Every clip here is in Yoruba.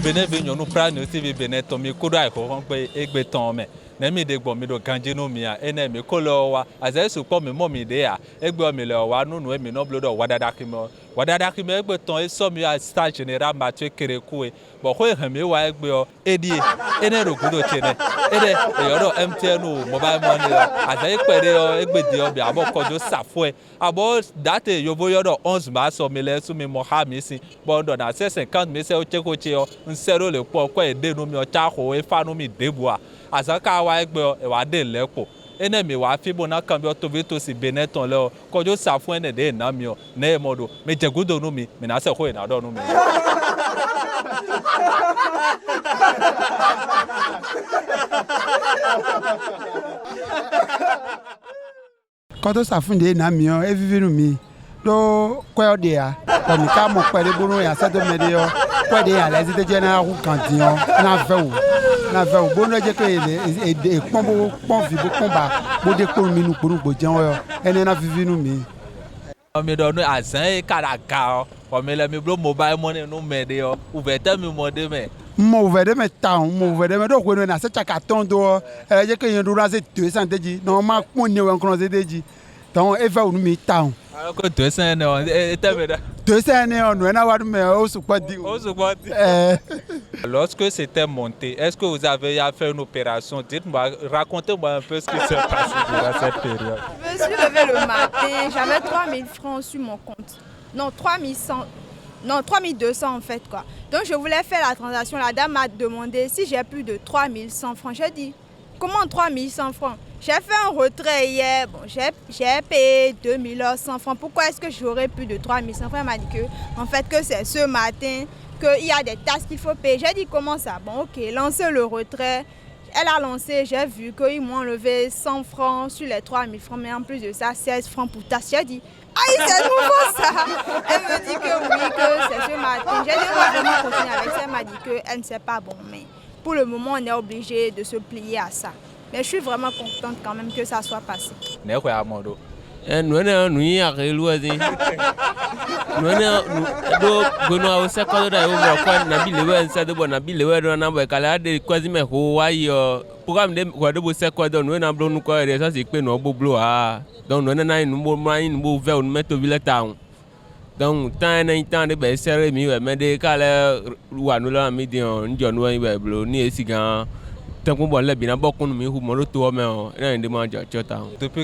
Benevi nyɔnu pra ne ti bi bene tɔ mi ko do ayixɔxɔ kpe egbe tɔn me ne mi de gbɔ mi do ganje no mia ene mi ko le wa aze su kpɔ mi mɔ mi de ya egbe mi le wa nunu mi no blo do wadada kime egbe tɔn esɔ mi a star general mathieu kereku bɔn ko ehe mi wa egbe o edie ene do gudo tsene ene eyɔ do mtn o mobile money aze ekpe de egbe di o bi abo kɔdzo safoe abo date yovo yɔ do 11 ma sɔ mi le su mi mɔ ha mi si bɔn do na 50 mi se o tse ko tse o nsero le kpɔ kɔ ede no mi o tsa xɔ efa no mi debua azaka wa egbe o wa de le kpɔ ene mi wa fi bo na kan bi o tobi to si benetɔn le o kɔdzo safoe ene de na mi o ne mɔ do mi dze gudo no mi na se ko ina dɔ no mi. Kɔdzo safoe de na mi o evivi no mi do kɔ de ya kɔmi ka mo kpɛ de bolo ya se do me de yo kɔ de ya la zi de je na ku kanti yo na ve o bono je ke e pon bo pon vi bo pon ba bo de ko mi nu kuru gbo je yo ene na vivi nu mi mi do no azan e kara ga o mi le mi blo mobile money no me de yo uvete mi mo de me mo uvete me town mo uvete me do ko no na se chaka ton do e je ke yen do ra se 200 deji no ma pon ni we nkron se deji ton e va o mi town alors que 200 ne on était me da 200 ne on na wa me o su kwa di Lorsque c'était monté, est-ce que vous avez fait une opération? Dites-moi, racontez-moi un peu ce qui s'est passé durant cette période. Je me suis levée le matin, j'avais 3000 francs sur mon compte. Non, 3200 en fait quoi. Donc je voulais faire la transaction, la dame m'a demandé si j'ai plus de 3100 francs. J'ai dit, comment 3100 francs? J'ai fait un retrait hier, bon, j'ai payé 2100 francs. Pourquoi est-ce que j'aurais plus de 3100 francs? Elle m'a dit que, en fait, que c'est ce matin, qu'il y a des tasses qu'il faut payer. J'ai dit comment ça? Bon ok, lancez le retrait. Elle a lancé, j'ai vu qu'ils m'ont enlevé 100 francs sur les 3000 francs, mais en plus de ça, 16 francs pour tasse. J'ai dit, aïe c'est nouveau ça. Elle me dit que oui, que c'est ce matin. J'ai dit, on va vraiment continuer avec ça. Elle m'a dit qu'elle ne sait pas bon, mais pour le moment, on est obligé de se plier à ça. Mais je suis vraiment contente quand même que ça soit passé. Nous nous arrivons à dire nous gono au secondo da eu kwa na bilewe nsa de bona bilewe do na bo kala de kwazi me ho wa yo program de kwa de bo secondo nous na blo nu ko re so se pe no boblo ah donc nous na nu bo mai nu bo ve nu meto vile town donc tant na tant de be sere mi we me de kala wa nu la mi di on njo nu we blo ni esigan. Depuis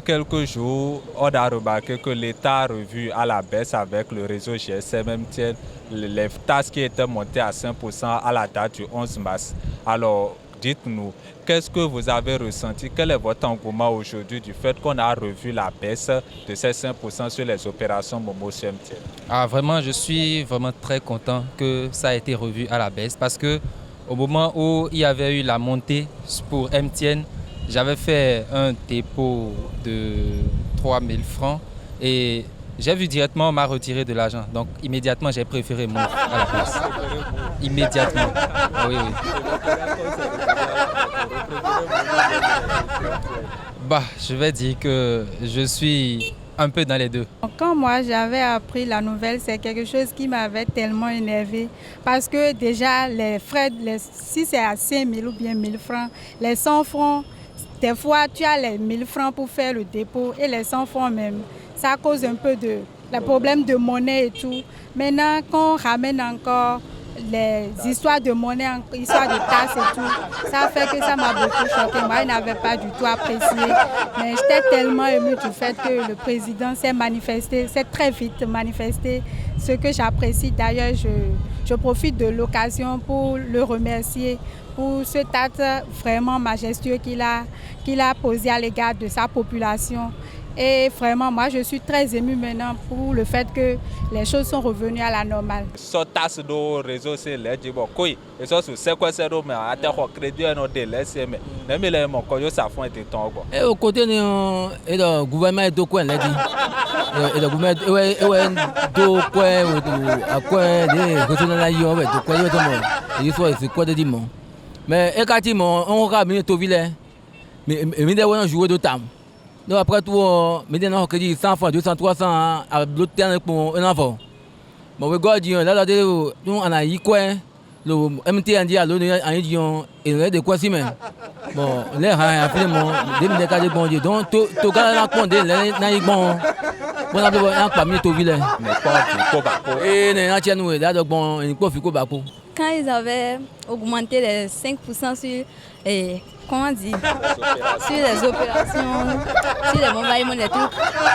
quelques jours, on a remarqué que l'État a revu à la baisse avec le réseau GSM MTN les tasses qui étaient montées à 5% à la date du 11 mars. Alors, dites-nous, qu'est-ce que vous avez ressenti? Quel est votre engouement aujourd'hui du fait qu'on a revu la baisse de ces 5% sur les opérations Momo sur MTN? Ah, vraiment, je suis vraiment très content que ça a été revu à la baisse parce que au moment où il y avait eu la montée pour MTN, j'avais fait un dépôt de 3000 francs et j'ai vu directement, on m'a retiré de l'argent. Donc immédiatement, j'ai préféré Move à la place. Immédiatement. Oui, oui. Bah, je vais dire que je suis un peu dans les deux. Quand moi j'avais appris la nouvelle, c'est quelque chose qui m'avait tellement énervé parce que déjà les frais, si c'est à 5 000 ou bien 1 000 francs, les 100 francs, des fois tu as les 1 000 francs pour faire le dépôt et les 100 francs même, ça cause un peu de problème de monnaie et tout. Maintenant qu'on ramène encore les histoires de monnaie, histoires de tasses et tout, ça fait que ça m'a beaucoup choqué. Moi, je n'avais pas du tout apprécié. Mais j'étais tellement émue du fait que le président s'est manifesté, s'est très vite manifesté. Ce que j'apprécie d'ailleurs, je profite de l'occasion pour le remercier pour cet acte vraiment majestueux qu'il a posé à l'égard de sa population. Et vraiment, moi, je suis très émue maintenant pour le fait que les choses sont revenues à la normale. Au côté du gouvernement, il y a mais Donc après tout, maintenant, on dit 100 francs, 200, 300 à l'autre terrain pour un enfant. Bon, regarde, là, nous, on a eu quoi? Le MTN dit à l'autre, il y a des quoi si, mais bon, les gens, finalement, des milliers de bon Dieu. Donc, tout le monde a répondu, les bon, on a pas mis tout ville. Et les gens, nous, là, donc, bon, il faut faire quoi? Quand ils avaient augmenté les 5% sur, comment on dit, sur les opérations, sur les mouvements, les trucs,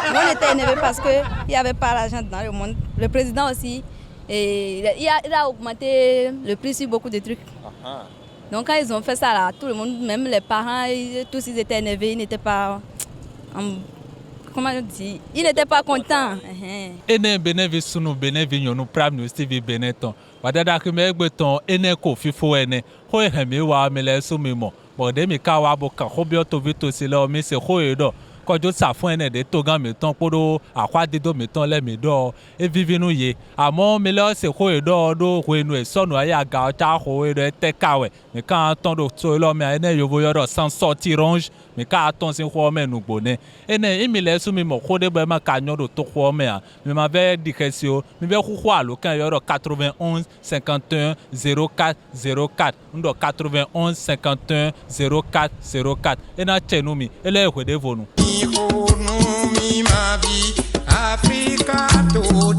on était énervé parce qu'il n'y avait pas l'argent dans le monde. Le président aussi, et il a augmenté le prix sur beaucoup de trucs. Donc quand ils ont fait ça là, tout le monde, même les parents, tous ils étaient énervés, ils n'étaient pas... Comment on dit? Ils n'étaient pas contents. Ene benevi sunu benevi nyonu Prime News TV Beneton. Wadada kime egbeton ene ko fifo ene. Ho ehemi wa mele sumimo. Bode mi ka wa bo kan hobio to vito sile o mi se ho edo. Kojo sa fún ene de to gan mi ton podo akwa dido mi ton le mi do e vivinu ye. Àmọ́ mi le se ho edo do ho enu e sonu aya ga cha ho edo te kawe. Mi kan ton do so lo mi ene yovo yodo sans sortir range. Mi ka ton sin ho me nugbo ne. Ene imi le sumi mo ko de be ma ka nyodo to ho me a. Mi ma ve dikesio, mi ve hu ho alo kan yodo 91 51 04 04. Ndo 91 51 04 04. Ena chenu mi ele ho de vonu. Mi ma vie Africa to